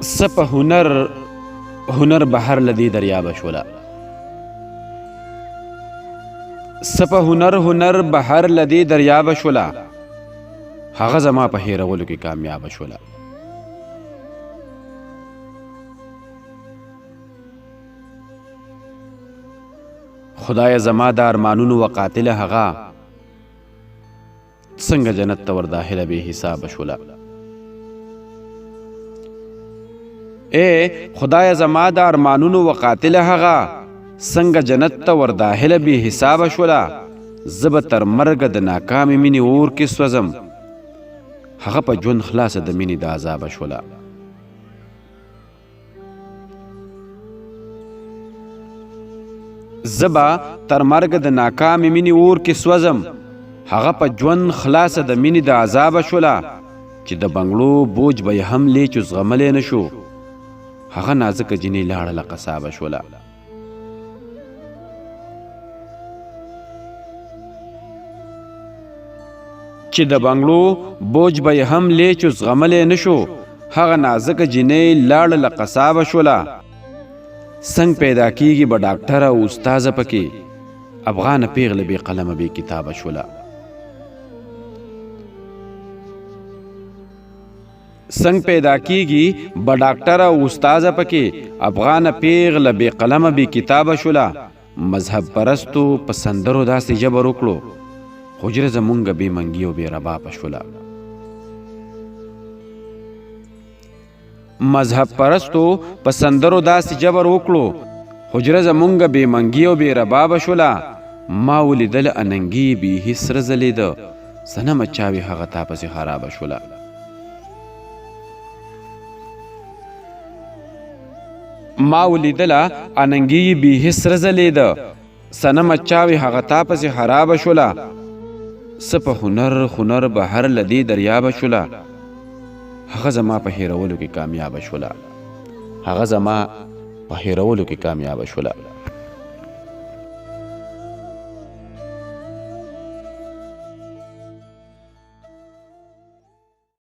سپ هنر بحر لدی دریاب شولا. سپ هنر بحر لدی دریاب شولا. هغه زما په هیرولو کې کامیاب شولا. خدای زما د ارمانونو وقاتله هغه څنګه جنت ته ور داخله به حساب شولا. اے خدای زما د ارمانونو وقاتله هغه څنګه جنت ته ور داخله به حساب شولا. زب تر مرګ د ناکامې مینې اور کې سوځم، هغه په ژوند خلاصه د مینې د عذاب شولا. زبا تر مرګ د ناکامې مینې اور کې سوځم، هغه په ژوند خلاصه د مینې د عذاب شولا. چې د بنګلو بوج به یې هم لیچو زغملی نه شو، هغه نازکه جنۍ لاړله قصابه شوله. چې د بنګلو بوج به یې هم لیچو زغملی نه شو، هغه نازکه جنۍ لاړله قصابه شوله. څنګه پیدا کیږي به ډاکټره او استاذه پکې، افغانه پیغله بې قلمه بې کتابه شوله. څنګه پیدا کیږي به ډاکټره او استاذه پکې، افغانه پیغله بې قلمه بې کتابه شوله. مذهب پرستو په سندرو داسې جبر وکړو، حجره زمونږ بې منګي او بې ربابه شوله. مذهب پرستو په سندرو داسې جبر وکړو، حجره زمونږ بې منګي او بې ربابه شوله. ما ولیدل اننګي بیخي سره ځلېده، صنمه چاوې هغه تا پسې خرابه شوله. ما ولیدله اننګي بیخي سره ځلېده، صنمه چاوې هغه تا پسې خرابه شوله. څه په هنر بهر لدی دریابه شوله. هغه زما په هیرولو کې کامیابه شوله. هغه زما په هیرولو کې کامیابه شوله.